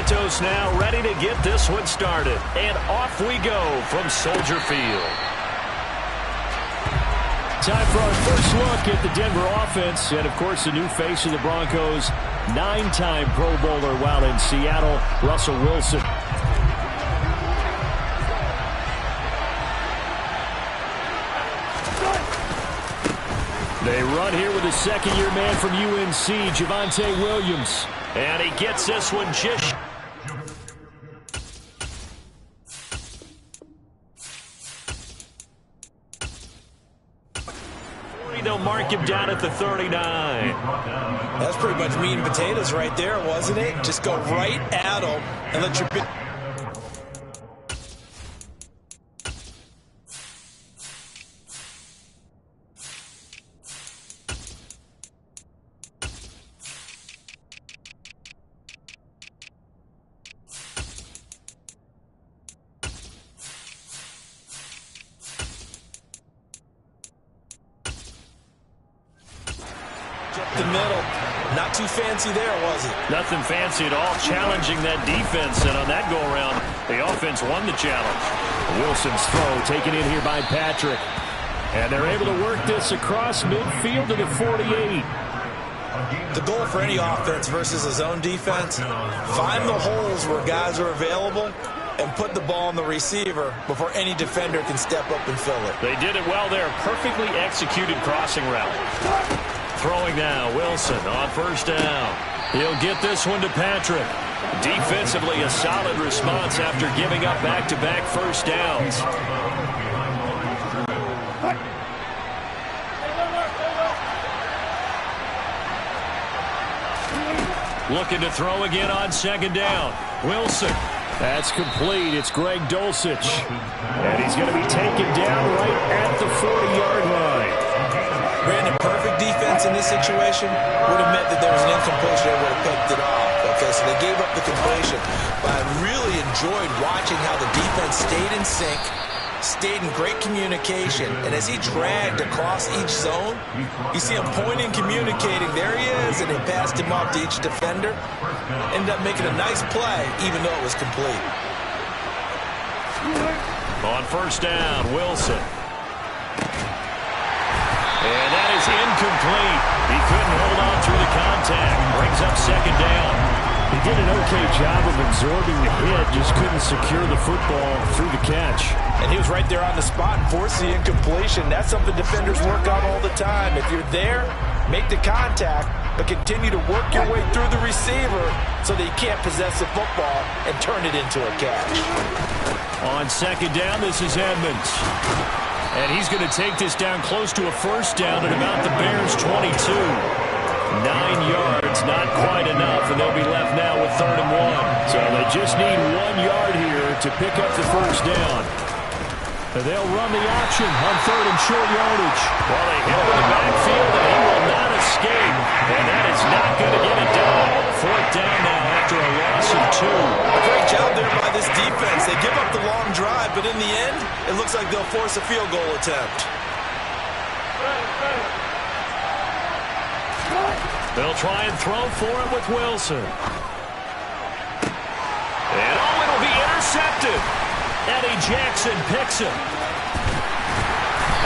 Santos now ready to get this one started. And off we go from Soldier Field. Time for our first look at the Denver offense. And, of course, the new face of the Broncos, 9-time Pro Bowler while in Seattle, Russell Wilson. They run here with a second-year man from UNC, Javonte Williams. And he gets this one just... They'll mark him down at the 39. That's pretty much meat and potatoes right there, wasn't it? Just go right at him and let your big... the middle. Not too fancy there, was it? Nothing fancy at all. Challenging that defense, and on that go-around, the offense won the challenge. Wilson's throw taken in here by Patrick. And they're able to work this across midfield to the 48. The goal for any offense versus a zone defense, find the holes where guys are available and put the ball on the receiver before any defender can step up and fill it. They did it well there. Perfectly executed crossing route. Throwing now, Wilson on first down. He'll get this one to Patrick. Defensively, a solid response after giving up back-to-back first downs. Looking to throw again on second down. Wilson. That's complete. It's Greg Dulcich. And he's going to be taken down right at the 40-yard line. Brandon, perfect defense in this situation would have meant that there was an incompletion that would have picked it off. Okay, so they gave up the completion. But I really enjoyed watching how the defense stayed in sync, stayed in great communication, and as he dragged across each zone, you see him pointing, communicating. There he is, and they passed him off to each defender. Ended up making a nice play, even though it was complete. On first down, Wilson. And that is incomplete. He couldn't hold on through the contact. Brings up second down. He did an okay job of absorbing the hit, just couldn't secure the football through the catch. And he was right there on the spot and forced the incompletion. That's something defenders work on all the time. If you're there, make the contact, but continue to work your way through the receiver so that you can't possess the football and turn it into a catch. On second down, this is Edmonds. And he's going to take this down close to a first down at about the Bears' 22. 9 yards, not quite enough, and they'll be left now with 3rd and 1. So they just need 1 yard here to pick up the first down. They'll run the option on 3rd and short yardage. Well, they hit him in the backfield, and he will not escape. And that is not going to get it done. 4th down now after a loss of 2. A great job there by this defense. They give up the long drive, but in the end, it looks like they'll force a field goal attempt. They'll try and throw for it with Wilson. And it'll be intercepted. Eddie Jackson picks him.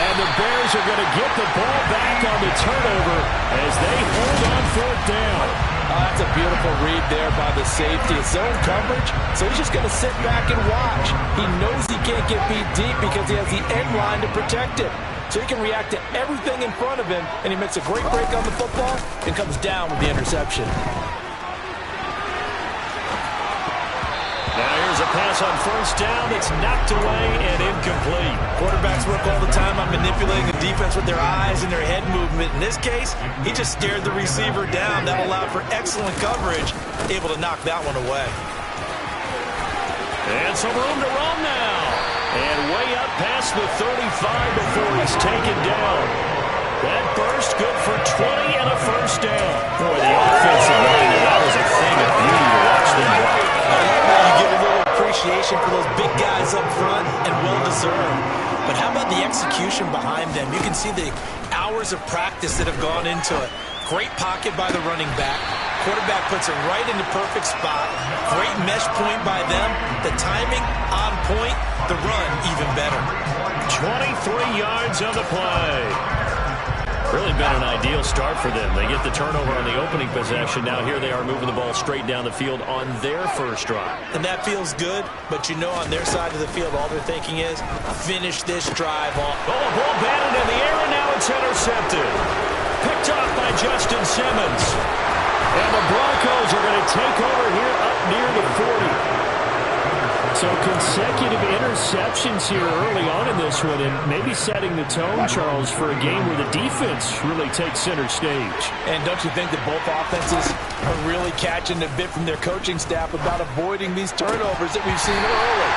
And the Bears are going to get the ball back on the turnover as they hold on 4th down. Oh, that's a beautiful read there by the safety. It's zone coverage, so he's just going to sit back and watch. He knows he can't get beat deep because he has the end line to protect it. So he can react to everything in front of him, and he makes a great break on the football and comes down with the interception. Now here's a pass on first down. It's knocked away and incomplete. Quarterbacks work all the time on manipulating the defense with their eyes and their head movement. In this case, he just stared the receiver down. That allowed for excellent coverage, able to knock that one away. And some room to run now. And way up past the 35 before he's taken down. That burst good for 20 and a first down. Boy, the offensive line, that was a thing of beauty to watch them work. You give a little appreciation for those big guys up front, and well-deserved. But how about the execution behind them? You can see the hours of practice that have gone into it. Of Great pocket by the running back. Quarterback puts it right in the perfect spot. Great mesh point by them. The timing on point. The run even better. 23 yards on the play. Really been an ideal start for them. They get the turnover on the opening possession. Now here they are moving the ball straight down the field on their first drive. And that feels good, but you know on their side of the field all they're thinking is finish this drive off. Oh, a ball batted in the air, and now it's intercepted. Picked off by Justin Simmons. And the Broncos are going to take over here up near the 40. So consecutive interceptions here early on in this one, and maybe setting the tone, Charles, for a game where the defense really takes center stage. And don't you think that both offenses are really catching a bit from their coaching staff about avoiding these turnovers that we've seen early?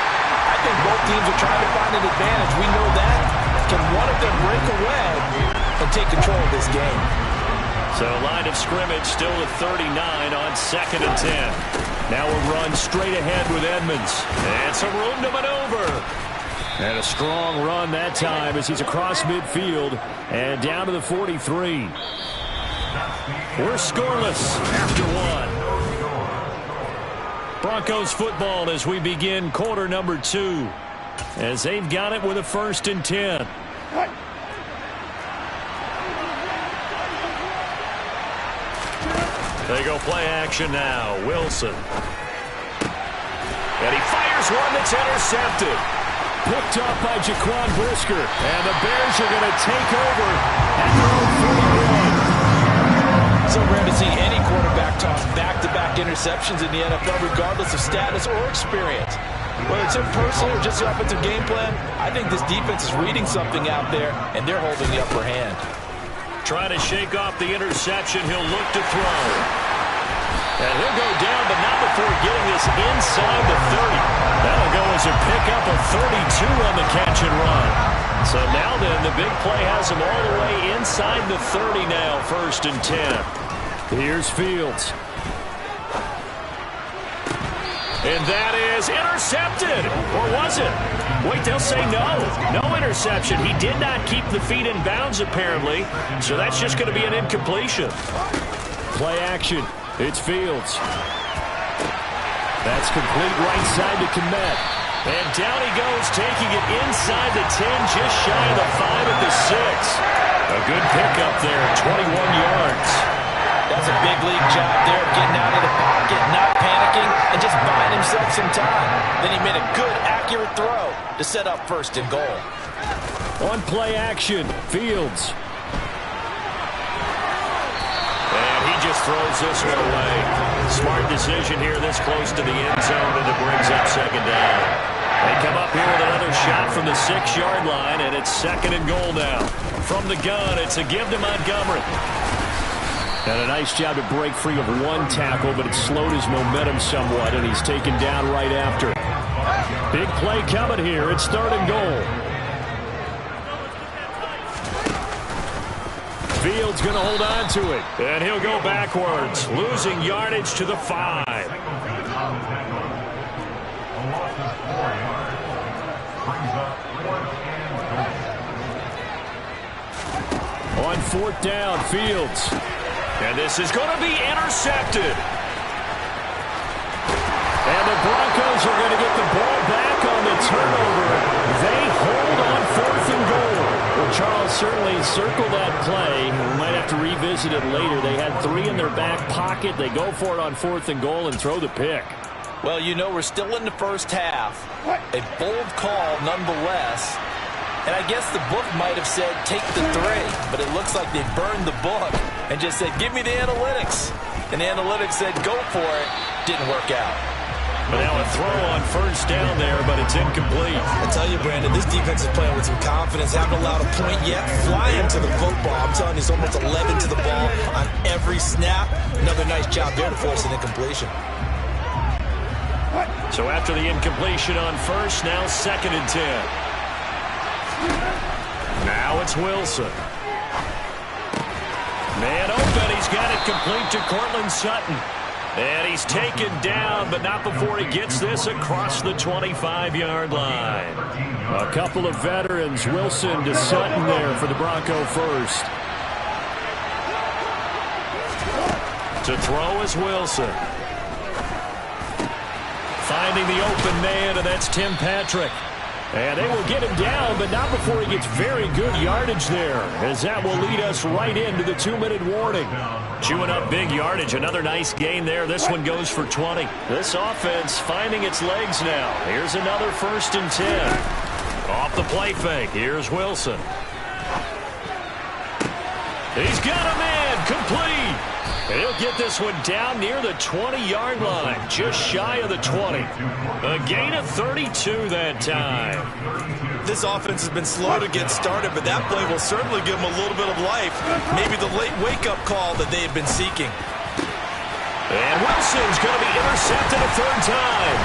I think both teams are trying to find an advantage. We know that. Can one of them break away and take control of this game? So line of scrimmage still at 39 on 2nd and 10. Now a run straight ahead with Edmonds. And some room to maneuver. And a strong run that time as he's across midfield and down to the 43. We're scoreless after one. Broncos football as we begin quarter number 2. As they've got it with a 1st and 10. They go play action now. Wilson. And he fires one that's intercepted. Picked up by Jaquan Brisker. And the Bears are going to take over at their own 41. So rare to see any quarterback toss back-to-back interceptions in the NFL, regardless of status or experience. Whether it's impersonal or just the offensive game plan, I think this defense is reading something out there, and they're holding the upper hand. Trying to shake off the interception. He'll look to throw. And he'll go down, but not before getting this inside the 30. That'll go as a pickup of 32 on the catch and run. So now then, the big play has him all the way inside the 30 now, 1st and 10. Here's Fields. And that is intercepted. Or was it? Wait, they'll say no. No interception. He did not keep the feet in bounds, apparently. So that's just going to be an incompletion. Play action. It's Fields. That's complete right side to Kmet. And down he goes, taking it inside the 10, just shy of the 5 at the 6. A good pickup there, 21 yards. That's a big league job there of getting out of the pocket, not panicking, and just buying himself some time. Then he made a good, accurate throw to set up 1st and goal. On play action, Fields. And he just throws this one away. Smart decision here this close to the end zone, and it brings up 2nd down. They come up here with another shot from the 6-yard line, and it's 2nd and goal now. From the gun, it's a give to Montgomery. And a nice job to break free of one tackle, but it slowed his momentum somewhat, and he's taken down right after. Big play coming here. It's 3rd and goal. Fields going to hold on to it, and he'll go backwards, losing yardage to the 5. On 4th down, Fields. And this is going to be intercepted. And the Broncos are going to get the ball back on the turnover. They hold on 4th and goal. Well, Charles, certainly circle that play. We might have to revisit it later. They had 3 in their back pocket. They go for it on 4th and goal and throw the pick. Well, you know, we're still in the first half. A bold call nonetheless. And I guess the book might have said, take the 3. But it looks like they burned the book and just said, give me the analytics. And the analytics said, go for it. Didn't work out. But now a throw on 1st down there, but it's incomplete. I tell you, Brandon, this defense is playing with some confidence. Haven't allowed a point yet. Flying to the football. I'm telling you, it's almost 11 to the ball on every snap. Another nice job there to force an incompletion. So after the incompletion on 1st, now 2nd and 10. Now it's Wilson. Man open. He's got it complete to Cortland Sutton. And he's taken down, but not before he gets this across the 25-yard line. A couple of veterans, Wilson to Sutton there for the Bronco first. To throw is Wilson. Finding the open man, and that's Tim Patrick. And they will get him down, but not before he gets very good yardage there, as that will lead us right into the 2-minute warning. Chewing up big yardage. Another nice gain there. This one goes for 20. This offense finding its legs now. Here's another 1st and 10. Off the play fake. Here's Wilson. He's got a man. Complete. He'll get this one down near the 20-yard line, just shy of the 20. A gain of 32 that time. This offense has been slow to get started, but that play will certainly give them a little bit of life. Maybe the late wake-up call that they have been seeking. And Wilson's going to be intercepted a 3rd time.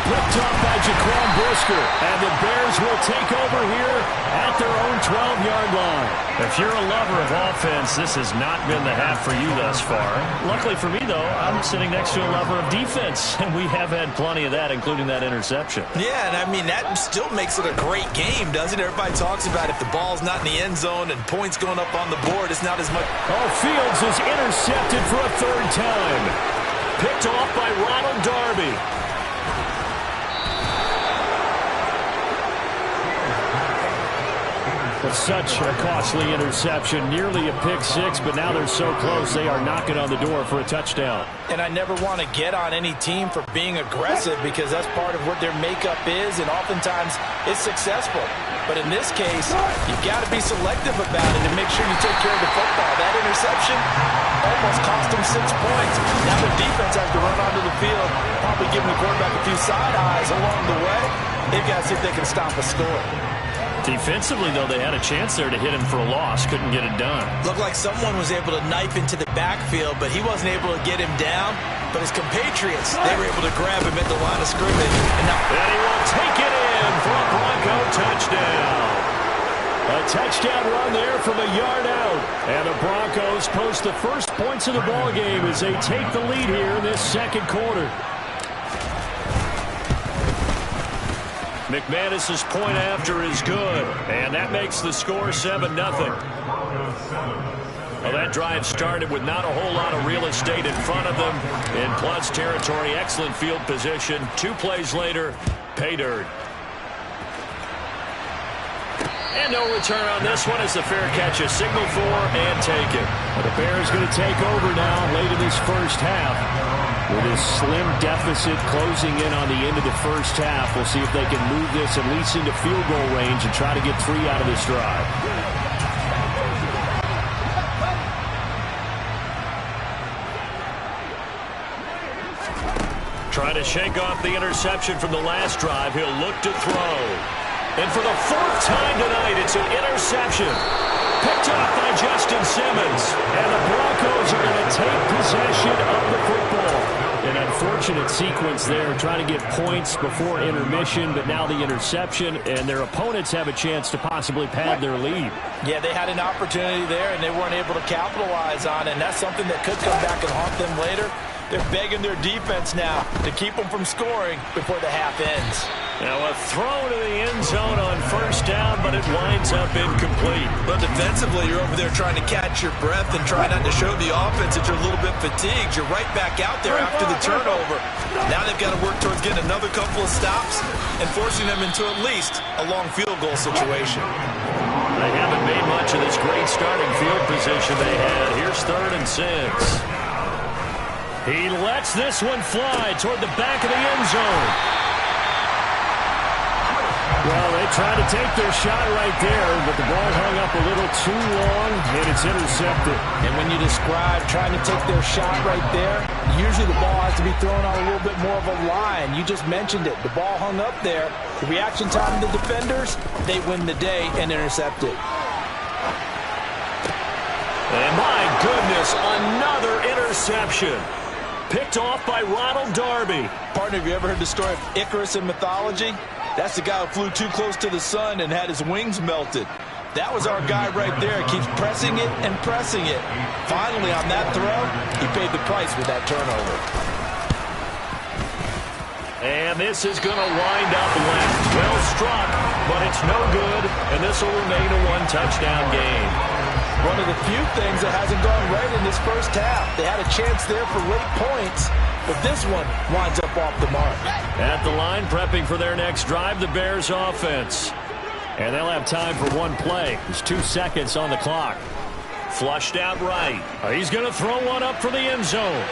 Picked off by Jaquan Brisker, and the Bears will take over here at their own 12-yard line. If you're a lover of offense, this has not been the half for you thus far. Luckily for me, though, I'm sitting next to a lover of defense, and we have had plenty of that, including that interception. Yeah, and I mean, that still makes it a great game, doesn't it? Everybody talks about if the ball's not in the end zone and points going up on the board, it's not as much. Oh, Fields is intercepted for a 3rd time. Picked off by Ronald Darby. Such a costly interception, nearly a pick-6, but now they're so close they are knocking on the door for a touchdown. And I never want to get on any team for being aggressive because that's part of what their makeup is, and oftentimes it's successful. But in this case, you've got to be selective about it and make sure you take care of the football. That interception almost cost them 6 points. Now the defense has to run onto the field, probably giving the quarterback a few side eyes along the way. They've got to see if they can stop a score. Defensively, though, they had a chance there to hit him for a loss. Couldn't get it done. Looked like someone was able to knife into the backfield, but he wasn't able to get him down. But his compatriots, they were able to grab him at the line of scrimmage. And he will take it in for a Bronco touchdown. A touchdown run there from a yard out. And the Broncos post the first points of the ballgame as they take the lead here in this 2nd quarter. McManus's point after is good, and that makes the score 7-0. Well, that drive started with not a whole lot of real estate in front of them. In plus territory, excellent field position. 2 plays later, pay dirt. And no return on this one as the fair catch is signaled for and taken. Well, the Bears going to take over now late in this 1st half. With a slim deficit closing in on the end of the 1st half, we'll see if they can move this at least into field goal range and try to get 3 out of this drive. Trying to shake off the interception from the last drive. He'll look to throw. And for the 4th time tonight, it's an interception. Picked off by Justin Simmons. And the Broncos are going to take possession of the football. An unfortunate sequence there, trying to get points before intermission, but now the interception, and their opponents have a chance to possibly pad their lead. Yeah, they had an opportunity there, and they weren't able to capitalize on it, and that's something that could come back and haunt them later. They're begging their defense now to keep them from scoring before the half ends. Now a throw to the end zone on 1st down, but it winds up incomplete. But defensively, you're over there trying to catch your breath and try not to show the offense that you're a little bit fatigued. You're right back out there after the turnover. Now they've got to work towards getting another couple of stops and forcing them into at least a long field goal situation. They haven't made much of this great starting field position they had. Here's 3rd and 6. He lets this one fly toward the back of the end zone. Well, they tried to take their shot right there, but the ball hung up a little too long, and it's intercepted. And when you describe trying to take their shot right there, usually the ball has to be thrown on a little bit more of a line. You just mentioned it. The ball hung up there. The reaction time of the defenders, they win the day and intercept it. And my goodness, another interception. Picked off by Ronald Darby. Partner, have you ever heard the story of Icarus in mythology? That's the guy who flew too close to the sun and had his wings melted. That was our guy right there. He keeps pressing it and pressing it. Finally, on that throw, he paid the price with that turnover. And this is going to wind up left. Well struck, but it's no good, and this will remain a 1-touchdown game. One of the few things that hasn't gone right in this first half. They had a chance there for late points, but this one winds up off the mark. At the line, prepping for their next drive, the Bears offense. And they'll have time for one play. There's 2 seconds on the clock. Flushed out right. He's going to throw one up for the end zone.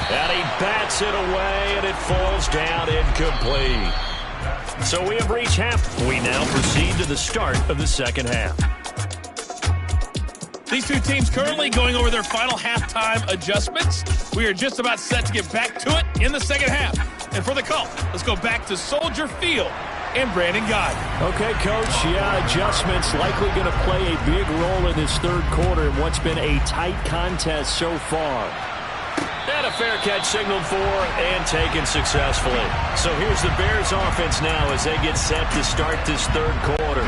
And he bats it away, and it falls down incomplete. So we have reached half. We now proceed to the start of the second half. These two teams currently going over their final halftime adjustments. We are just about set to get back to it in the second half. And for the call, let's go back to Soldier Field and Brandon Guy. Okay, Coach. Yeah, adjustments likely going to play a big role in this third quarter in what's been a tight contest so far. And a fair catch signaled for and taken successfully. So here's the Bears offense now as they get set to start this third quarter.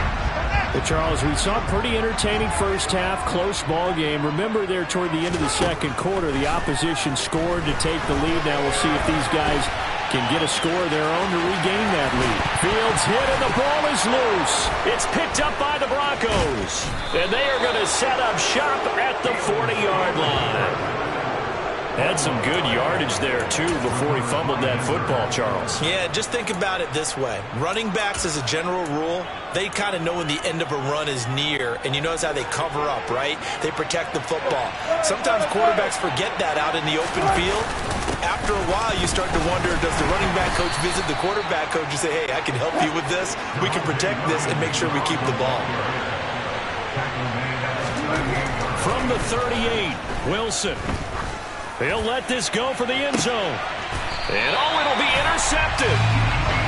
Well, Charles, we saw a pretty entertaining first half, close ball game. Remember there toward the end of the second quarter, the opposition scored to take the lead. Now we'll see if these guys can get a score of their own to regain that lead. Fields hit and the ball is loose. It's picked up by the Broncos. And they are going to set up shop at the 40-yard line. Had some good yardage there, too, before he fumbled that football, Charles. Yeah, just think about it this way. Running backs, as a general rule, they kind of know when the end of a run is near, and you notice how they cover up, right? They protect the football. Sometimes quarterbacks forget that out in the open field. After a while, you start to wonder, does the running back coach visit the quarterback coach and say, hey, I can help you with this, we can protect this, and make sure we keep the ball. From the 38, Wilson. He'll let this go for the end zone. And, it'll be intercepted.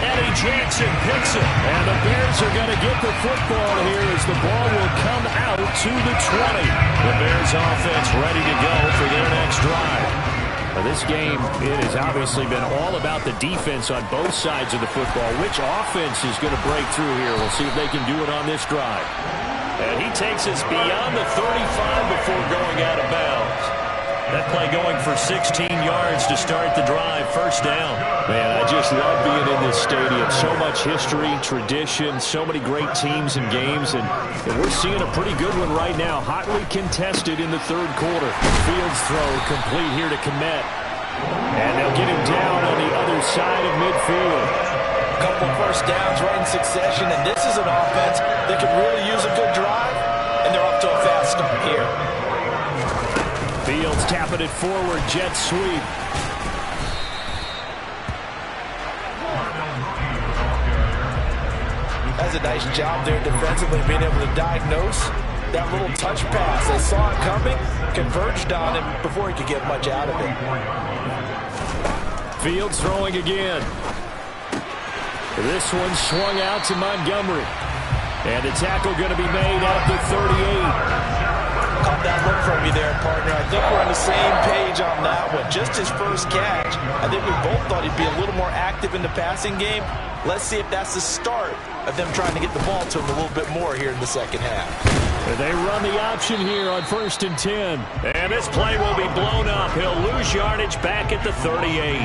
Eddie Jackson picks it. And the Bears are going to get the football here as the ball will come out to the 20. The Bears offense ready to go for their next drive. Now, this game, it has obviously been all about the defense on both sides of the football. Which offense is going to break through here? We'll see if they can do it on this drive. And he takes us beyond the 35 before going out of bounds. That play going for 16 yards to start the drive. First down. Man, I just love being in this stadium. So much history, tradition, so many great teams and games. And we're seeing a pretty good one right now. Hotly contested in the third quarter. Fields throw complete here to Kmet. And they'll get him down on the other side of midfield. A couple of first downs right in succession. And this is an offense that could really use a good drive. And they're off to a fast start here. Fields tapping it forward, jet sweep. That's a nice job there defensively, being able to diagnose that little touch pass. They saw it coming, converged on him before he could get much out of it. Fields throwing again. This one swung out to Montgomery. And the tackle going to be made at the 38. Caught that look from you there, partner. I think we're on the same page on that one. Just his first catch. I think we both thought he'd be a little more active in the passing game. Let's see if that's the start of them trying to get the ball to him a little bit more here in the second half. And they run the option here on 1st and 10. And this play will be blown up. He'll lose yardage back at the 38.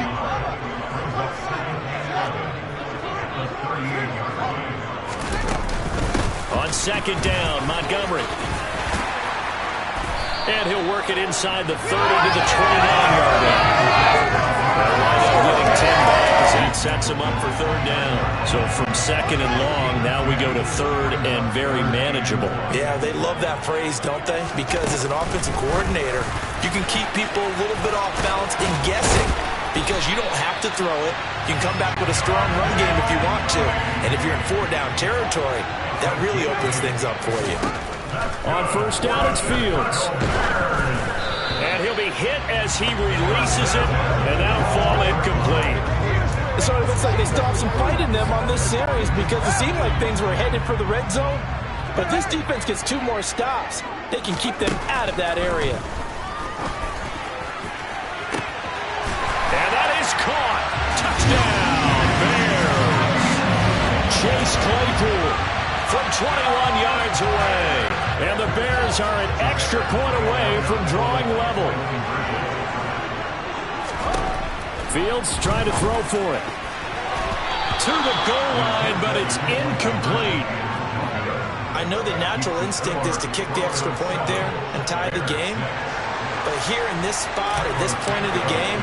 On second down, Montgomery. And he'll work it inside the 30 to the 29-yard line. Getting 10 back as that sets him up for third down. So from second and long, now we go to third and very manageable. Yeah, they love that phrase, don't they? Because as an offensive coordinator, you can keep people a little bit off balance and guessing. Because you don't have to throw it. You can come back with a strong run game if you want to. And if you're in 4-down territory, that really opens things up for you. On first down, it's Fields. And he'll be hit as he releases it, and that'll fall incomplete. It sort of looks like they still have some fight in them on this series because it seemed like things were headed for the red zone. But this defense gets 2 more stops. They can keep them out of that area. And that is caught. Touchdown, Bears. Chase Claypool from 21 yards away. And the Bears are an extra point away from drawing level. Fields trying to throw for it. To the goal line, but it's incomplete. I know the natural instinct is to kick the extra point there and tie the game. But here in this spot, at this point of the game,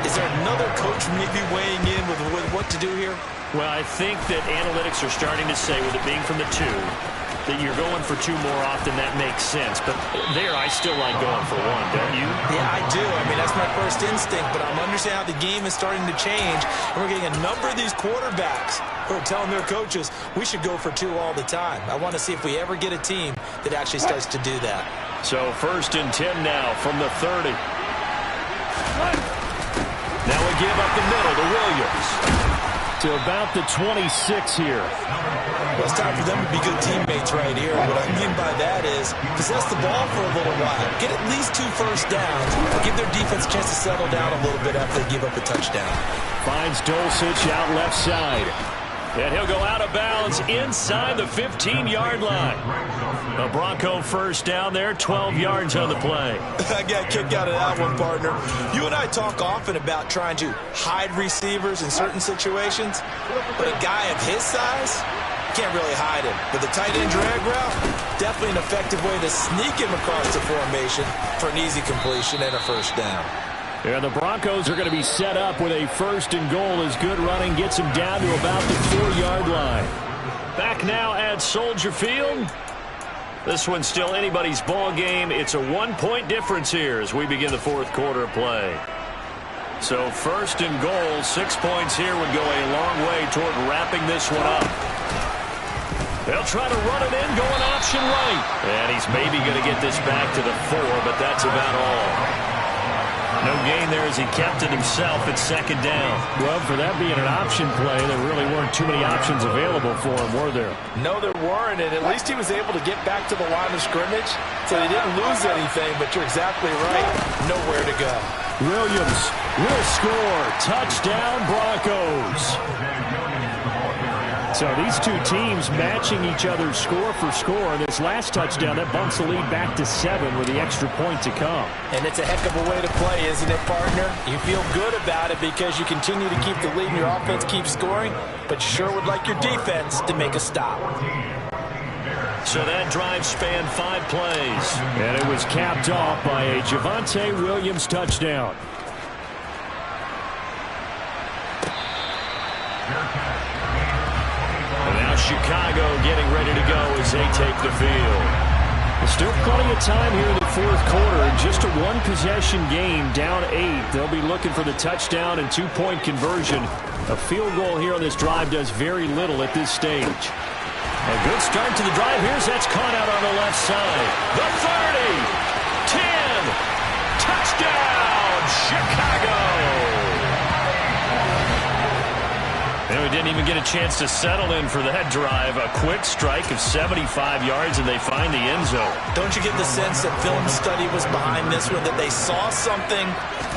is there another coach maybe weighing in with what to do here? Well, I think that analytics are starting to say, with it being from the 2, that you're going for 2 more often. That makes sense. But there, I still like going for 1, don't you? Yeah, I do. I mean, that's my first instinct. But I'm understanding how the game is starting to change. And we're getting a number of these quarterbacks who are telling their coaches, we should go for 2 all the time. I want to see if we ever get a team that actually starts to do that. So 1st and 10 now from the 30. Now we give up the middle to Williams. To about the 26 here. Well, it's time for them to be good teammates right here. What I mean by that is possess the ball for a little while. Get at least 2 first downs. Give their defense a chance to settle down a little bit after they give up a touchdown. Finds Dulcich out left side. And he'll go out of bounds inside the 15-yard line. A Bronco first down there, 12 yards on the play. I got a kick out of that one, partner. You and I talk often about trying to hide receivers in certain situations, but a guy of his size can't really hide him. But the tight end drag route, definitely an effective way to sneak him across the formation for an easy completion and a first down. Yeah, the Broncos are going to be set up with a 1st and goal as good running gets them down to about the 4-yard line. Back now at Soldier Field. This one's still anybody's ball game. It's a 1-point difference here as we begin the 4th quarter of play. So 1st and goal, 6 points here would go a long way toward wrapping this one up. They'll try to run it in, going option right. And he's maybe going to get this back to the 4, but that's about all. No gain there as he kept it himself at 2nd down. Well, for that being an option play, there really weren't too many options available for him, were there? No, there weren't, and at least he was able to get back to the line of scrimmage, so he didn't lose anything, but you're exactly right. Nowhere to go. Williams will score. Touchdown, Broncos. So these 2 teams matching each other's score for score. And this last touchdown, that bumps the lead back to 7 with the extra point to come. And it's a heck of a way to play, isn't it, partner? You feel good about it because you continue to keep the lead and your offense keeps scoring, but you sure would like your defense to make a stop. So that drive spanned 5 plays. And it was capped off by a Javonte Williams touchdown. Chicago getting ready to go as they take the field. There's still plenty of time here in the 4th quarter. Just a 1-possession game, down 8. They'll be looking for the touchdown and 2-point conversion. A field goal here on this drive does very little at this stage. A good start to the drive. Here's that's caught out on the left side. The 30, 10, touchdown, Chicago. And we didn't even get a chance to settle in for that drive. A quick strike of 75 yards, and they find the end zone. Don't you get the sense that film study was behind this one, that they saw something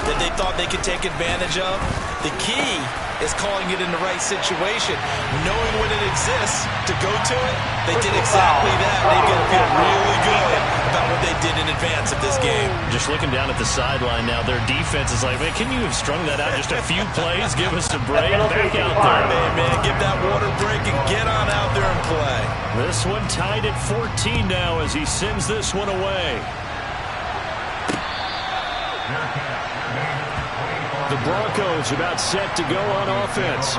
that they thought they could take advantage of? The key is calling it in the right situation, knowing when it exists to go to it. They did exactly that. They've got to feel really good about what they did in advance of this game. Just looking down at the sideline now, their defense is like, man, can you have strung that out just a few plays? Give us a break. Back out there. Man, give that water break and get on out there and play. This one tied at 14 now as he sends this one away. The Broncos about set to go on offense.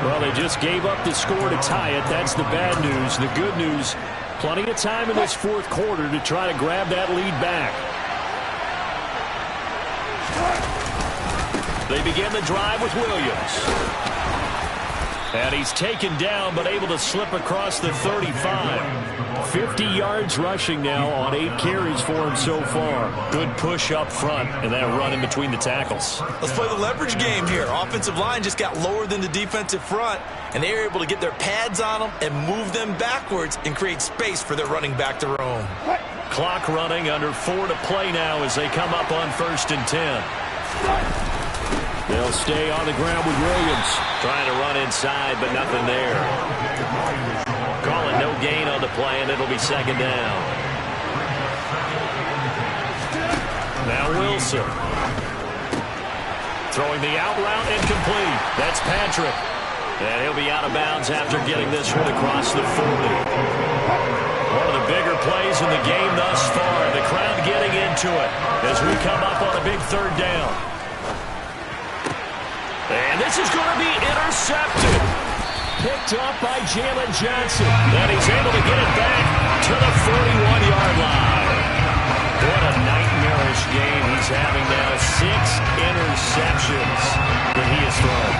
Well, they just gave up the score to tie it. That's the bad news. The good news, plenty of time in this 4th quarter to try to grab that lead back. They begin the drive with Williams. And he's taken down, but able to slip across the 35. 50 yards rushing now on 8 carries for him so far. Good push up front, and that run in between the tackles. Let's play the leverage game here. Offensive line just got lower than the defensive front, and they were able to get their pads on them and move them backwards and create space for their running back to roam. Clock running, under 4 to play now as they come up on 1st and 10. They'll stay on the ground with Williams. Trying to run inside, but nothing there. Calling no gain on the play, and it'll be 2nd down. Now Wilson. Throwing the out route incomplete. That's Patrick. And he'll be out of bounds after getting this one across the 40. One of the bigger plays in the game thus far. The crowd getting into it as we come up on a big third down. And this is going to be intercepted. Picked up by Jalen Johnson. And he's able to get it back to the 41-yard line. What a nightmarish game he's having now. 6 interceptions that he has thrown.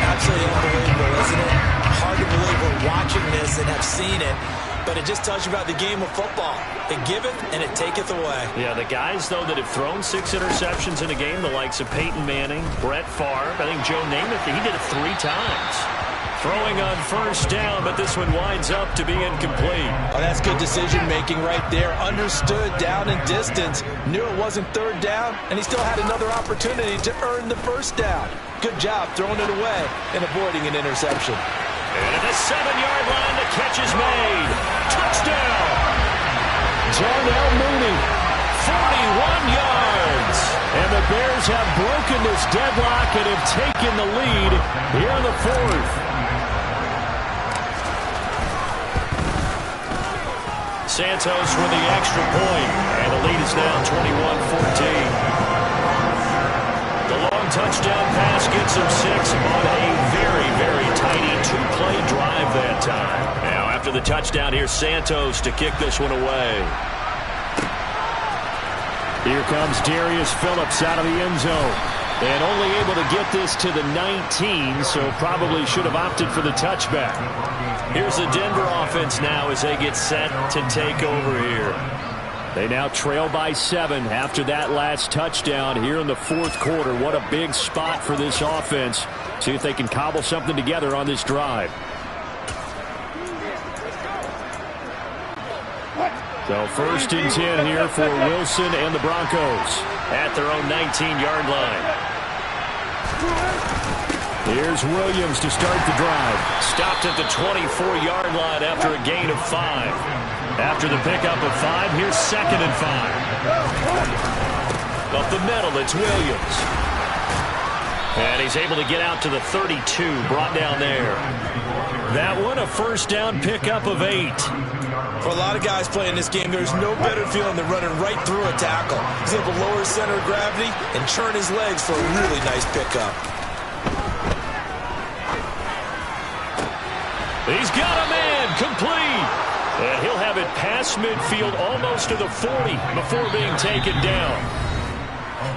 Absolutely unbelievable, isn't it? Hard to believe we're watching this and have seen it, but it just tells you about the game of football. It giveth and it taketh away. Yeah, the guys, though, that have thrown 6 interceptions in a game, the likes of Peyton Manning, Brett Favre, I think Joe Namath, he did it 3 times. Throwing on first down, but this one winds up to be incomplete. Oh, that's good decision-making right there. Understood down and distance. Knew it wasn't third down, and he still had another opportunity to earn the first down. Good job throwing it away and avoiding an interception. And at the 7-yard line, the catch is made. Touchdown! Darnell Mooney, 41 yards. And the Bears have broken this deadlock and have taken the lead here in the 4th. Santos with the extra point, and the lead is now 21-14. The long touchdown pass gets him 6 on a very, very tiny 2-play drive that time. Now after the touchdown, here's Santos to kick this one away. Here comes Darius Phillips out of the end zone. And only able to get this to the 19, so probably should have opted for the touchback. Here's the Denver offense now as they get set to take over here. They now trail by 7 after that last touchdown here in the 4th quarter. What a big spot for this offense. See if they can cobble something together on this drive. So 1st and 10 here for Wilson and the Broncos at their own 19-yard line. Here's Williams to start the drive. Stopped at the 24-yard line after a gain of 5. After the pickup of 5, here's 2nd and 5. Up the middle, it's Williams. And he's able to get out to the 32, brought down there. That one, a first down pickup of 8. For a lot of guys playing this game, there's no better feeling than running right through a tackle. He's able to lower his center of gravity and churn his legs for a really nice pickup. He's got a man, complete. And he'll have it past midfield almost to the 40 before being taken down.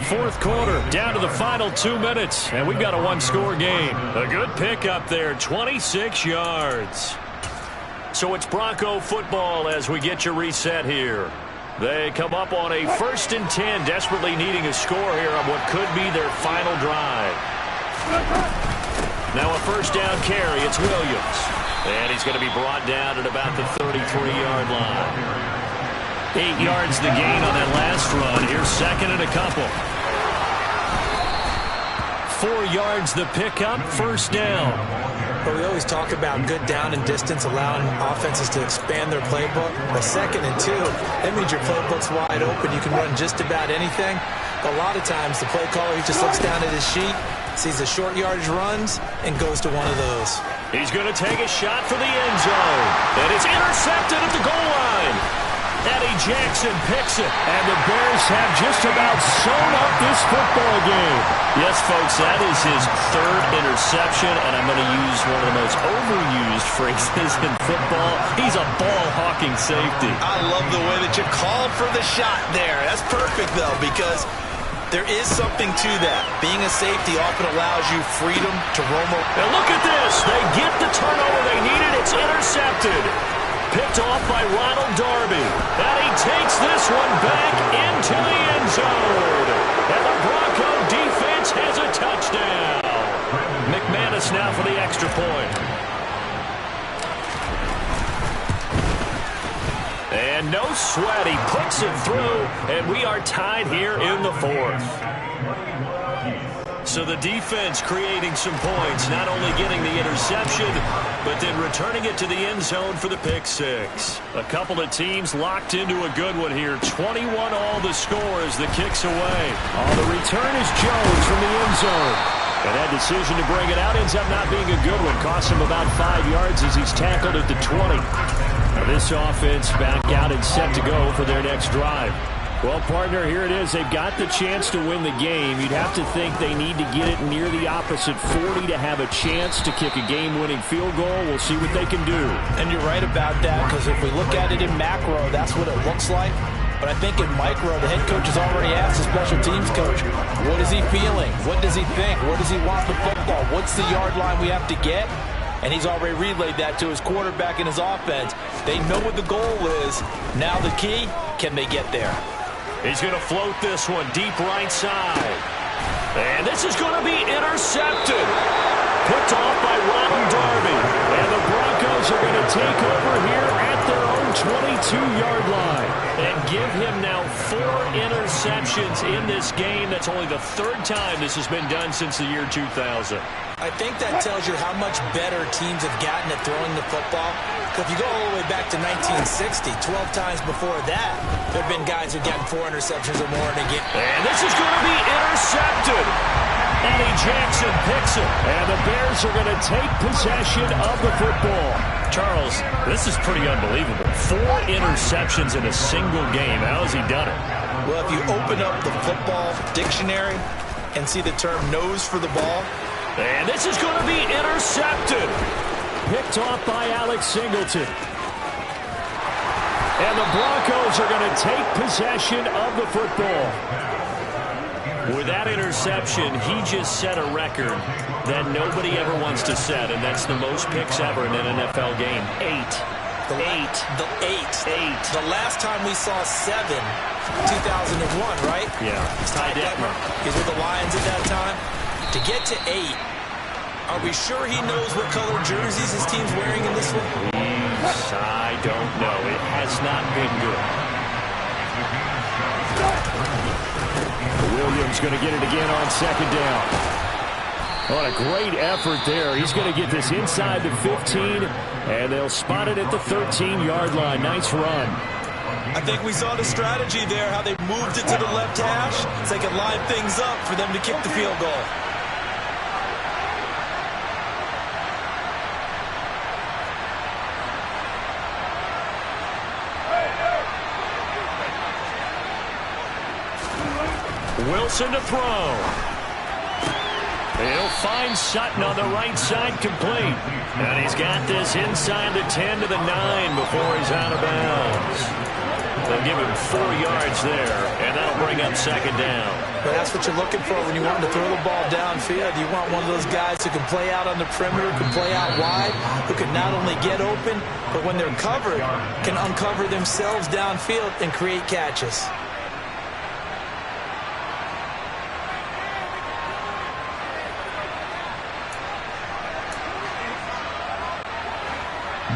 4th quarter, down to the final 2 minutes, and we've got a 1-score game. A good pickup there, 26 yards. So it's Bronco football as we get you reset here. They come up on a 1st and 10, desperately needing a score here on what could be their final drive. Now a first down carry, it's Williams. And he's going to be brought down at about the 33-yard line. 8 yards the gain on that last run. Here's 2nd and a couple. 4 yards the pickup, first down. But we always talk about good down and distance, allowing offenses to expand their playbook. By 2nd and 2, that means your playbook's wide open. You can run just about anything. But a lot of times, the play caller, he just looks down at his sheet, sees the short yardage runs, and goes to one of those. He's going to take a shot for the end zone. And it's intercepted at the goal line. Eddie Jackson picks it. And the Bears have just about sewn up this football game. Yes, folks, that is his 3rd interception. And I'm going to use one of the most overused phrases in football. He's a ball-hawking safety. I love the way that you called for the shot there. That's perfect, though, because there is something to that. Being a safety often allows you freedom to roam around. And look at this. They get the turnover they needed. It's intercepted. Picked off by Ronald Darby. And he takes this one back into the end zone. And the Bronco defense has a touchdown. McManus now for the extra point. And no sweat. He puts it through. And we are tied here in the 4th. So the defense creating some points, not only getting the interception, but then returning it to the end zone for the pick 6. A couple of teams locked into a good one here. 21 all the score as the kick's away. Oh, the return is Jones from the end zone. And that decision to bring it out ends up not being a good one. Costs him about 5 yards as he's tackled at the 20. Now this offense back out and set to go for their next drive. Well, partner, here it is. They've got the chance to win the game. You'd have to think they need to get it near the opposite 40 to have a chance to kick a game-winning field goal. We'll see what they can do. And you're right about that, because if we look at it in macro, that's what it looks like. But I think in micro, the head coach has already asked the special teams coach, what is he feeling? What does he think? Where does he want the football? What's the yard line we have to get? And he's already relayed that to his quarterback and his offense. They know what the goal is. Now the key, can they get there? He's going to float this one deep right side. And this is going to be intercepted. Picked off by Ronald Darby. And the Broncos are going to take over here at their own 22-yard line. And give him now 4 interceptions in this game. That's only the 3rd time this has been done since the year 2000. I think that tells you how much better teams have gotten at throwing the football. Because if you go all the way back to 1960, 12 times before that, there have been guys who've gotten 4 interceptions or more in a game. And this is going to be intercepted. Eddie Jackson picks it. And the Bears are going to take possession of the football. Charles, this is pretty unbelievable. 4 interceptions in a single game. How has he done it? Well, if you open up the football dictionary and see the term nose for the ball. And this is going to be intercepted. Picked off by Alex Singleton. And the Broncos are going to take possession of the football. With that interception, he just set a record that nobody ever wants to set, and that's the most picks ever in an NFL game. 8. The last time we saw 7, 2001, right? Yeah. Ty Detmer. He's with the Lions at that time. To get to 8, are we sure he knows what color jerseys his team's wearing in this one? I don't know. It has not been good. Williams going to get it again on 2nd down. What a great effort there. He's going to get this inside the 15, and they'll spot it at the 13-yard line. Nice run. I think we saw the strategy there, how they moved it to the left hash so they could line things up for them to kick the field goal. Wilson to throw. He'll find Sutton on the right side, complete. And he's got this inside the 10 to the 9 before he's out of bounds. They'll give him 4 yards there, and that'll bring up 2nd down. But that's what you're looking for when you want to throw the ball downfield. You want one of those guys who can play out on the perimeter, can play out wide, who can not only get open, but when they're covered, can uncover themselves downfield and create catches.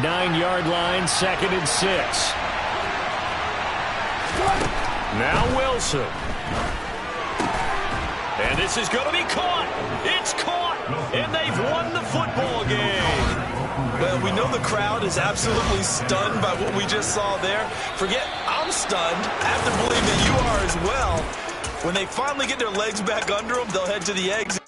Nine-yard line, 2nd and 6. Now Wilson. And this is going to be caught. It's caught. And they've won the football game. Well, we know the crowd is absolutely stunned by what we just saw there. Forget, I'm stunned. I have to believe that you are as well. When they finally get their legs back under them, they'll head to the exit.